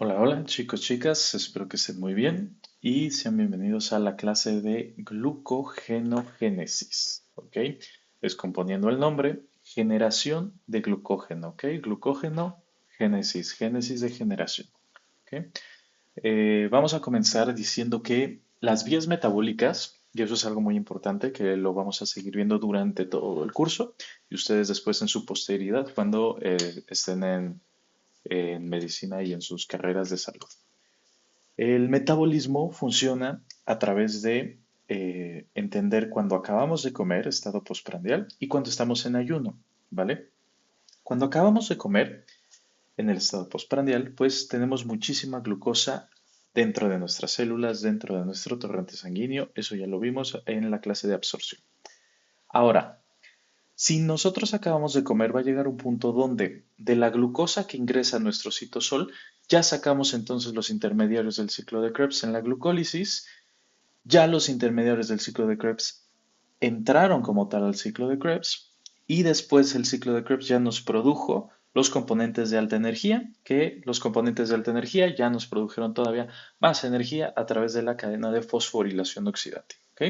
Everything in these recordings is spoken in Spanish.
Hola, hola chicos, chicas, espero que estén muy bien y sean bienvenidos a la clase de glucogenogénesis, ¿ok? Descomponiendo el nombre, generación de glucógeno, ¿ok? Glucógeno, génesis, génesis de generación, ¿ok? Vamos a comenzar diciendo que las vías metabólicas, y eso es algo muy importante que lo vamos a seguir viendo durante todo el curso y ustedes después en su posteridad cuando estén en medicina y en sus carreras de salud. El metabolismo funciona a través de entender cuando acabamos de comer, estado postprandial, y cuando estamos en ayuno, ¿vale? Cuando acabamos de comer, en el estado postprandial, pues tenemos muchísima glucosa dentro de nuestras células, dentro de nuestro torrente sanguíneo, eso ya lo vimos en la clase de absorción. Ahora, si nosotros acabamos de comer, va a llegar un punto donde de la glucosa que ingresa a nuestro citosol, ya sacamos entonces los intermediarios del ciclo de Krebs en la glucólisis, ya los intermediarios del ciclo de Krebs entraron como tal al ciclo de Krebs y después el ciclo de Krebs ya nos produjo los componentes de alta energía, que los componentes de alta energía ya nos produjeron todavía más energía a través de la cadena de fosforilación oxidativa. ¿Ok?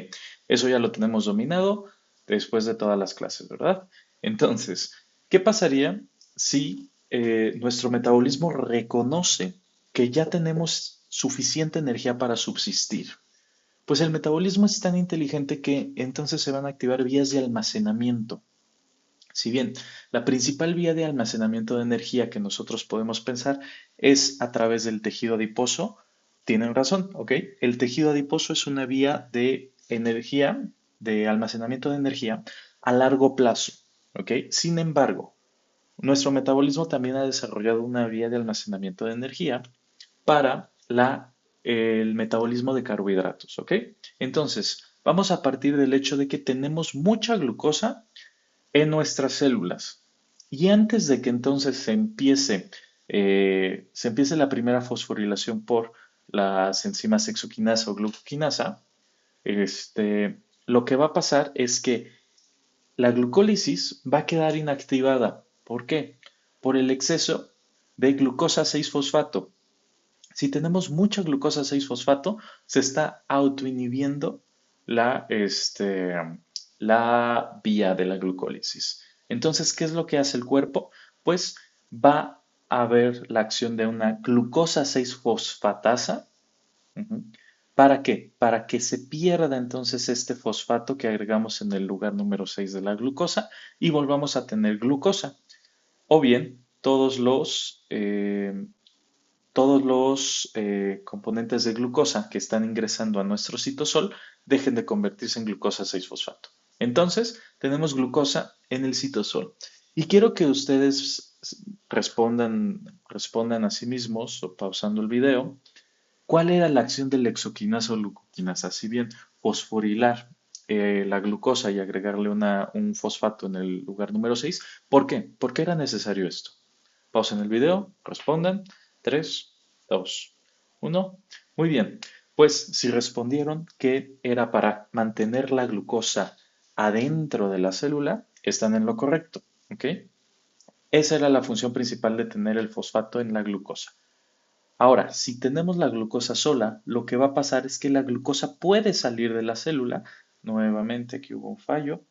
Eso ya lo tenemos dominado después de todas las clases, ¿verdad? Entonces, ¿qué pasaría si nuestro metabolismo reconoce que ya tenemos suficiente energía para subsistir? Pues el metabolismo es tan inteligente que entonces se van a activar vías de almacenamiento. Si bien la principal vía de almacenamiento de energía que nosotros podemos pensar es a través del tejido adiposo, tienen razón, ¿ok? El tejido adiposo es una vía de energía, de almacenamiento de energía a largo plazo, ¿ok? Sin embargo, nuestro metabolismo también ha desarrollado una vía de almacenamiento de energía para el metabolismo de carbohidratos, ¿ok? Entonces, vamos a partir del hecho de que tenemos mucha glucosa en nuestras células. Y antes de que entonces se empiece la primera fosforilación por las enzimas hexoquinasa o glucoquinasa, lo que va a pasar es que la glucólisis va a quedar inactivada. ¿Por qué? Por el exceso de glucosa 6-fosfato. Si tenemos mucha glucosa 6-fosfato, se está autoinhibiendo la vía de la glucólisis. Entonces, ¿qué es lo que hace el cuerpo? Pues va a haber la acción de una glucosa 6-fosfatasa. Ujú. ¿Para qué? Para que se pierda entonces este fosfato que agregamos en el lugar número 6 de la glucosa y volvamos a tener glucosa. O bien, todos los componentes de glucosa que están ingresando a nuestro citosol dejen de convertirse en glucosa 6-fosfato. Entonces, tenemos glucosa en el citosol. Y quiero que ustedes respondan a sí mismos o pausando el video. ¿Cuál era la acción de la exoquinasa o glucoquinasa? Si bien fosforilar la glucosa y agregarle un fosfato en el lugar número 6, ¿por qué? ¿Por qué era necesario esto? Pausen el video, respondan. 3, 2, 1. Muy bien. Pues si respondieron que era para mantener la glucosa adentro de la célula, están en lo correcto. ¿Ok? Esa era la función principal de tener el fosfato en la glucosa. Ahora, si tenemos la glucosa sola, lo que va a pasar es que la glucosa puede salir de la célula. Nuevamente, aquí hubo un fallo.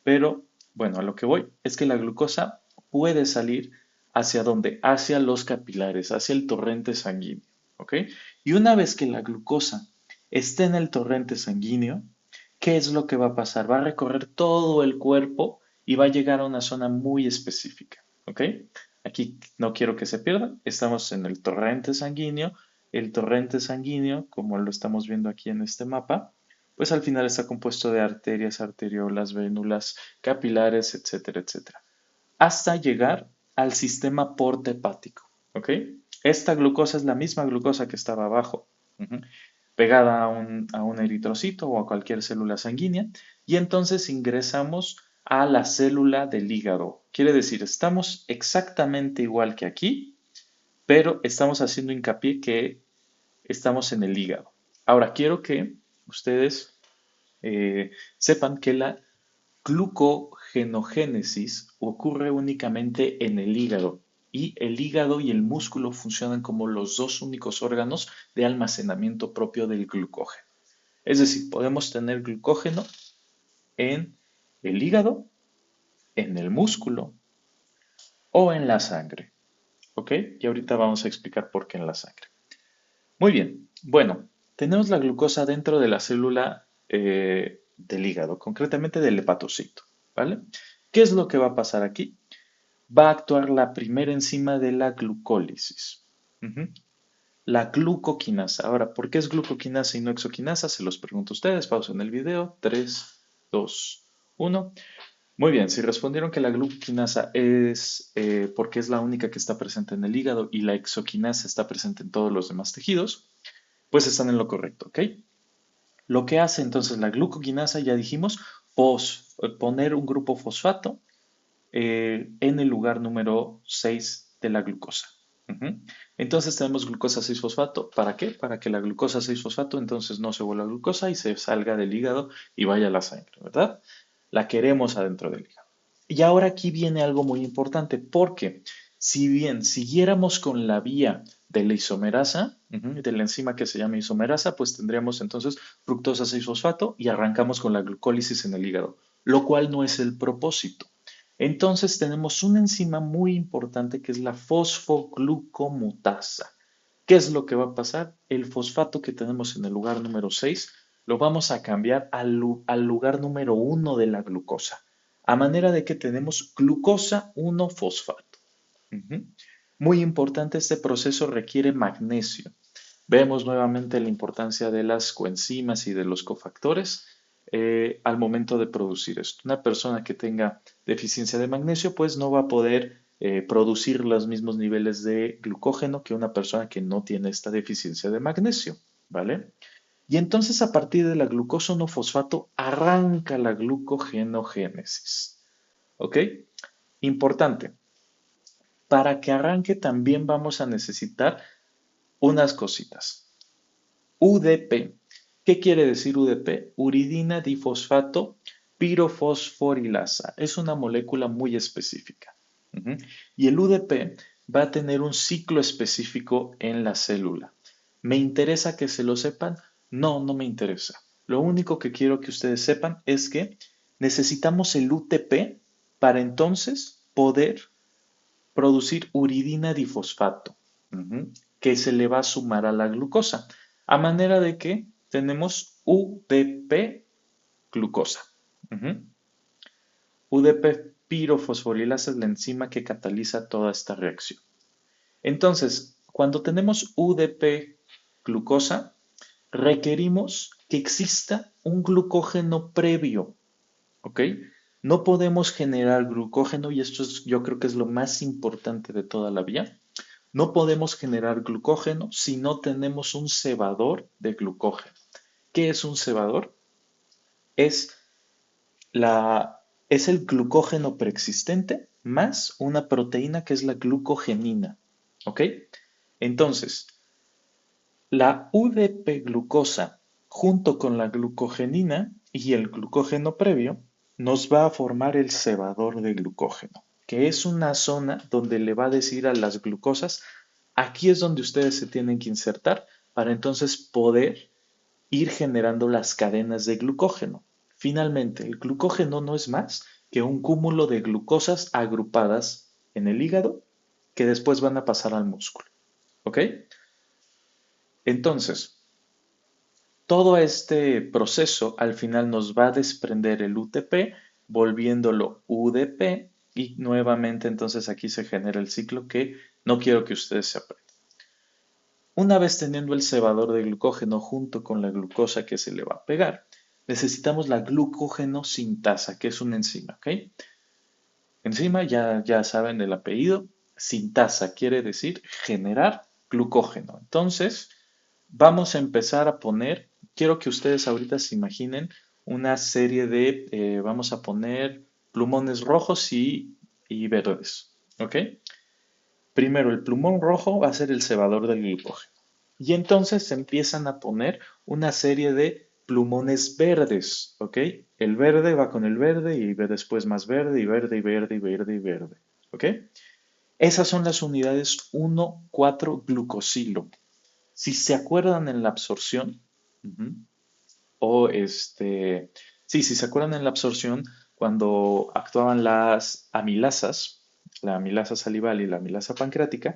Pero bueno, a lo que voy es que la glucosa puede salir hacia dónde? Hacia los capilares, hacia el torrente sanguíneo. ¿Ok? Y una vez que la glucosa esté en el torrente sanguíneo, ¿qué es lo que va a pasar? Va a recorrer todo el cuerpo y va a llegar a una zona muy específica. ¿Ok? Aquí no quiero que se pierda. Estamos en el torrente sanguíneo. El torrente sanguíneo, como lo estamos viendo aquí en este mapa, pues al final está compuesto de arterias, arteriolas, vénulas, capilares, etcétera, etcétera, hasta llegar al sistema porta-hepático. ¿Ok? Esta glucosa es la misma glucosa que estaba abajo, ujú, pegada a un eritrocito o a cualquier célula sanguínea, y entonces ingresamos a la célula del hígado. Quiere decir, estamos exactamente igual que aquí, pero estamos haciendo hincapié que estamos en el hígado. Ahora, quiero que ustedes sepan que la glucogenogénesis ocurre únicamente en el hígado. y el hígado y el músculo funcionan como los dos únicos órganos de almacenamiento propio del glucógeno. Es decir, podemos tener glucógeno en el hígado, en el músculo o en la sangre. ¿Ok? Y ahorita vamos a explicar por qué en la sangre. Muy bien. Bueno, tenemos la glucosa dentro de la célula del hígado, concretamente del hepatocito. ¿Vale? ¿Qué es lo que va a pasar aquí? Va a actuar la primera enzima de la glucólisis. Ujú. La glucoquinasa. Ahora, ¿por qué es glucoquinasa y no exoquinasa? Se los pregunto a ustedes. Pausen el video. 3, 2, 1. Muy bien, si respondieron que la glucoquinasa es porque es la única que está presente en el hígado y la exoquinasa está presente en todos los demás tejidos, pues están en lo correcto, ¿ok? Lo que hace entonces la glucoquinasa, ya dijimos, poner un grupo fosfato en el lugar número 6 de la glucosa. Ujú. Entonces tenemos glucosa 6-fosfato. ¿Para qué? Para que la glucosa 6-fosfato entonces no se vuelva glucosa y se salga del hígado y vaya a la sangre, ¿verdad? La queremos adentro del hígado. Y ahora aquí viene algo muy importante, porque si bien siguiéramos con la vía de la isomerasa, de la enzima que se llama isomerasa, pues tendríamos entonces fructosa 6-fosfato y arrancamos con la glucólisis en el hígado, lo cual no es el propósito. Entonces tenemos una enzima muy importante que es la fosfoglucomutasa. ¿Qué es lo que va a pasar? El fosfato que tenemos en el lugar número 6 lo vamos a cambiar al lugar número 1 de la glucosa, a manera de que tenemos glucosa 1-fosfato. Ujú. Muy importante, este proceso requiere magnesio. Vemos nuevamente la importancia de las coenzimas y de los cofactores al momento de producir esto. Una persona que tenga deficiencia de magnesio, pues no va a poder producir los mismos niveles de glucógeno que una persona que no tiene esta deficiencia de magnesio, ¿vale? Y entonces a partir de la glucosa 1-fosfato arranca la glucogenogénesis, ¿ok? Importante, para que arranque también vamos a necesitar unas cositas. UDP. ¿Qué quiere decir UDP? Uridina difosfato pirofosforilasa. Es una molécula muy específica. Ujú. Y el UDP va a tener un ciclo específico en la célula. ¿Me interesa que se lo sepan? No, no me interesa. Lo único que quiero que ustedes sepan es que necesitamos el UTP para entonces poder producir uridina difosfato, que se le va a sumar a la glucosa, a manera de que tenemos UDP glucosa. UDP pirofosforilasa es la enzima que cataliza toda esta reacción. Entonces, cuando tenemos UDP glucosa, requerimos que exista un glucógeno previo, ¿ok? No podemos generar glucógeno, y esto es, yo creo que es lo más importante de toda la vía. No podemos generar glucógeno si no tenemos un cebador de glucógeno. ¿Qué es un cebador? Es, es el glucógeno preexistente más una proteína que es la glucogenina. ¿Ok? Entonces, la UDP glucosa junto con la glucogenina y el glucógeno previo nos va a formar el cebador de glucógeno, que es una zona donde le va a decir a las glucosas, aquí es donde ustedes se tienen que insertar para entonces poder ir generando las cadenas de glucógeno. Finalmente, el glucógeno no es más que un cúmulo de glucosas agrupadas en el hígado que después van a pasar al músculo. ¿Ok? Entonces, todo este proceso al final nos va a desprender el UTP, volviéndolo UDP, y nuevamente entonces aquí se genera el ciclo que no quiero que ustedes se aprendan. Una vez teniendo el cebador de glucógeno junto con la glucosa que se le va a pegar, necesitamos la glucógeno sintasa, que es una enzima, ¿ok? Enzima, ya saben el apellido, sintasa quiere decir generar glucógeno. Entonces, vamos a empezar a poner, quiero que ustedes ahorita se imaginen una serie de, vamos a poner plumones rojos y verdes, ¿ok? Primero, el plumón rojo va a ser el cebador del glucógeno. Y entonces se empiezan a poner una serie de plumones verdes, ¿ok? El verde va con el verde y ve después más verde y verde y verde y verde y verde, ¿ok? Esas son las unidades 1,4-glucosilo. Si se acuerdan en la absorción, ujú, o sí, si se acuerdan en la absorción, cuando actuaban las amilasas, la amilasa salival y la amilasa pancreática,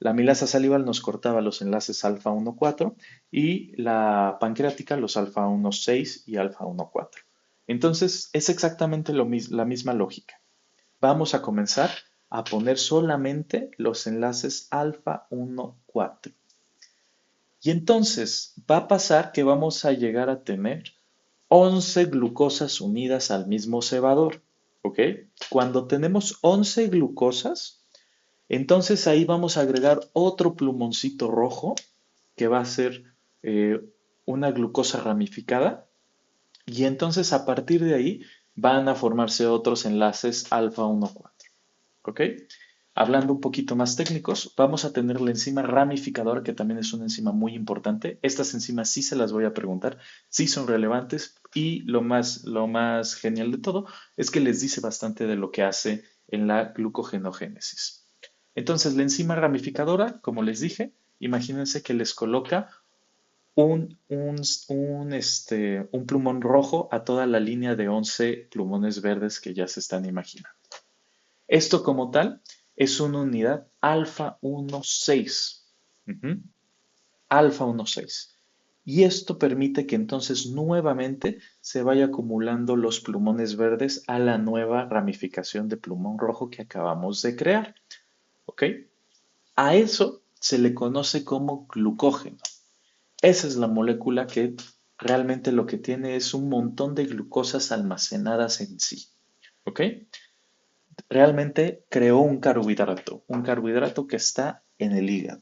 la amilasa salival nos cortaba los enlaces alfa 1,4 y la pancreática los alfa 1,6 y alfa 1,4. Entonces, es exactamente la misma lógica. Vamos a comenzar a poner solamente los enlaces alfa 1,4. Y entonces va a pasar que vamos a llegar a tener 11 glucosas unidas al mismo cebador, ¿ok? Cuando tenemos 11 glucosas, entonces ahí vamos a agregar otro plumoncito rojo que va a ser eh, una glucosa ramificada y entonces a partir de ahí van a formarse otros enlaces alfa 1,4, ¿ok? Hablando un poquito más técnicos, vamos a tener la enzima ramificadora, que también es una enzima muy importante. Estas enzimas sí se las voy a preguntar, sí son relevantes y lo más genial de todo es que les dice bastante de lo que hace en la glucogenogénesis. Entonces, la enzima ramificadora, como les dije, imagínense que les coloca un plumón rojo a toda la línea de 11 plumones verdes que ya se están imaginando. Esto como tal es una unidad alfa 1,6. Ujú, alfa 1,6. Y esto permite que entonces nuevamente se vaya acumulando los plumones verdes a la nueva ramificación de plumón rojo que acabamos de crear. ¿Ok? A eso se le conoce como glucógeno. Esa es la molécula que realmente lo que tiene es un montón de glucosas almacenadas en sí. ¿Ok? Realmente creó un carbohidrato que está en el hígado.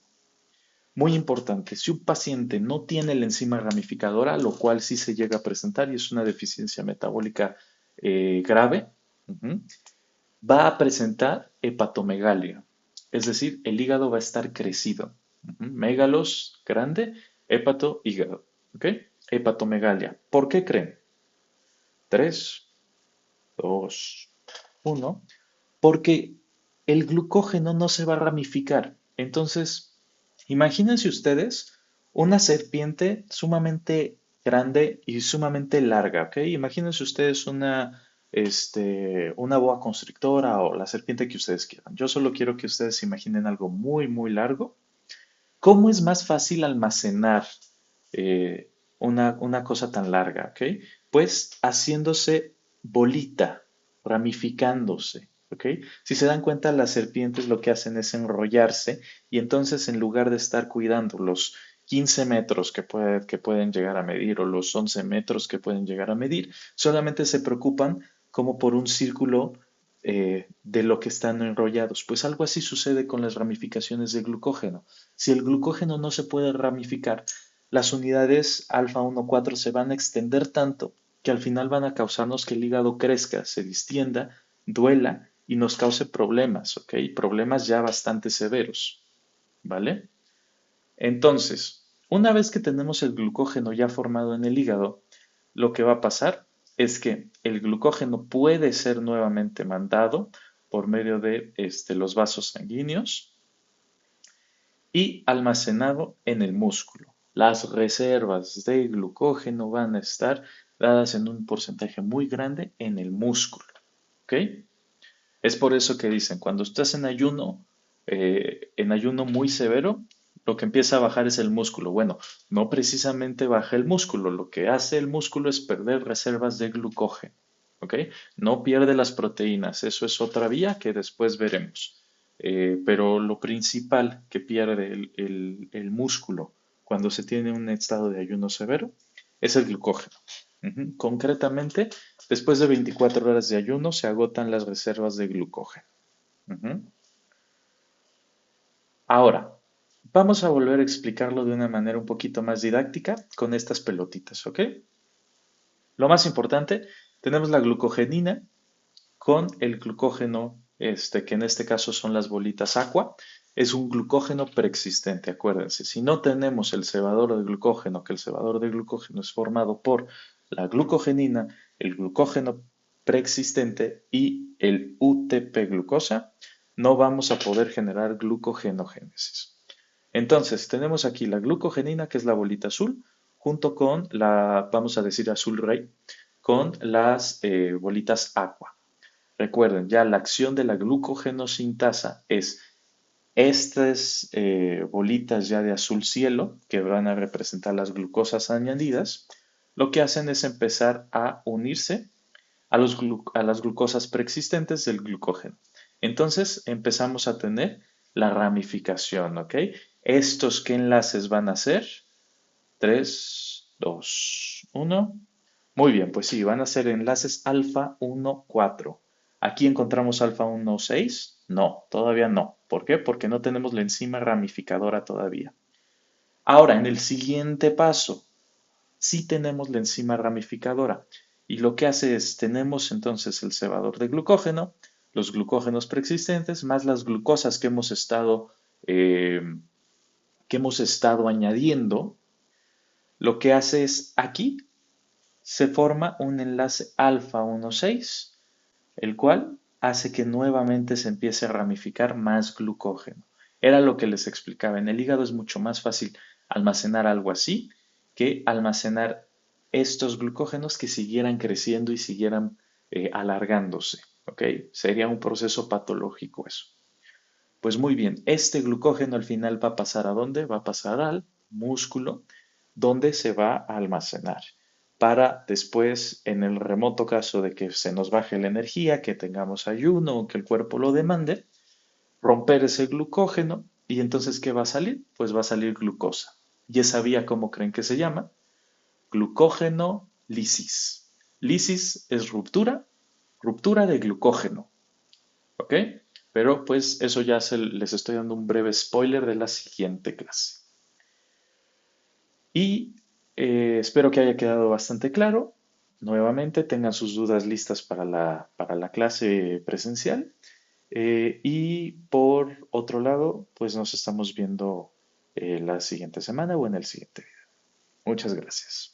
Muy importante, si un paciente no tiene la enzima ramificadora, lo cual sí se llega a presentar y es una deficiencia metabólica grave, ujú, va a presentar hepatomegalia, es decir, el hígado va a estar crecido. Ujú, Megalos, grande, hepato, hígado. ¿Ok? Hepatomegalia. ¿Por qué creen? 3, 2, 1. Porque el glucógeno no se va a ramificar. Entonces, imagínense ustedes una serpiente sumamente grande y sumamente larga, ¿ok? Imagínense ustedes una boa constrictora o la serpiente que ustedes quieran. Yo solo quiero que ustedes se imaginen algo muy, muy largo. ¿Cómo es más fácil almacenar eh, una cosa tan larga, ¿ok? Pues haciéndose bolita, ramificándose, ¿ok? Si se dan cuenta, las serpientes lo que hacen es enrollarse y entonces en lugar de estar cuidando los 15 metros que pueden llegar a medir o los 11 metros que pueden llegar a medir, solamente se preocupan como por un círculo de lo que están enrollados. Pues algo así sucede con las ramificaciones de glucógeno. Si el glucógeno no se puede ramificar, las unidades alfa 1,4 se van a extender tanto que al final van a causarnos que el hígado crezca, se distienda, duela y nos cause problemas, ¿ok? Problemas ya bastante severos, ¿vale? Entonces, una vez que tenemos el glucógeno ya formado en el hígado, lo que va a pasar es que el glucógeno puede ser nuevamente mandado por medio de los vasos sanguíneos y almacenado en el músculo. Las reservas de glucógeno van a estar dadas en un porcentaje muy grande en el músculo. ¿Ok? Es por eso que dicen, cuando estás en ayuno muy severo, lo que empieza a bajar es el músculo. Bueno, no precisamente baja el músculo, lo que hace el músculo es perder reservas de glucógeno. ¿Ok? No pierde las proteínas, eso es otra vía que después veremos. Pero lo principal que pierde el músculo cuando se tiene un estado de ayuno severo es el glucógeno. Ujú. Concretamente, después de 24 horas de ayuno se agotan las reservas de glucógeno. Ujú. Ahora, vamos a volver a explicarlo de una manera un poquito más didáctica con estas pelotitas, ¿ok? Lo más importante, tenemos la glucogenina con el glucógeno, que en este caso son las bolitas aqua, es un glucógeno preexistente, acuérdense. Si no tenemos el cebador de glucógeno, que el cebador de glucógeno es formado por la glucogenina, el glucógeno preexistente y el UTP glucosa, no vamos a poder generar glucogenogénesis. Entonces, tenemos aquí la glucogenina, que es la bolita azul, junto con la, vamos a decir azul rey, con las bolitas aqua. Recuerden, ya la acción de la glucogenosintasa es estas bolitas ya de azul cielo, que van a representar las glucosas añadidas, lo que hacen es empezar a unirse a las glucosas preexistentes del glucógeno. Entonces empezamos a tener la ramificación, ¿ok? ¿Estos qué enlaces van a ser? 3, 2, 1. Muy bien, pues sí, van a ser enlaces alfa 1, 4. ¿Aquí encontramos alfa 1, 6? No, todavía no. ¿Por qué? Porque no tenemos la enzima ramificadora todavía. Ahora, en el siguiente paso, sí tenemos la enzima ramificadora. Y lo que hace es, tenemos entonces el cebador de glucógeno, los glucógenos preexistentes, más las glucosas eh, que hemos estado añadiendo. Lo que hace es, aquí se forma un enlace alfa 1,6, el cual hace que nuevamente se empiece a ramificar más glucógeno. Era lo que les explicaba. En el hígado es mucho más fácil almacenar algo así que almacenar estos glucógenos que siguieran creciendo y siguieran alargándose. ¿Ok? Sería un proceso patológico eso. Pues muy bien, este glucógeno al final va a pasar ¿a dónde? Va a pasar al músculo, donde se va a almacenar para después, en el remoto caso de que se nos baje la energía, que tengamos ayuno o que el cuerpo lo demande, romper ese glucógeno y entonces ¿qué va a salir? Pues va a salir glucosa. ¿Y esa vía cómo creen que se llama? Glucógeno lisis. Lisis es ruptura, ruptura de glucógeno. ¿Ok? Pero pues eso ya les estoy dando un breve spoiler de la siguiente clase. Y espero que haya quedado bastante claro. Nuevamente, tengan sus dudas listas para la clase presencial. Y por otro lado, pues nos estamos viendo la siguiente semana o en el siguiente video. Muchas gracias.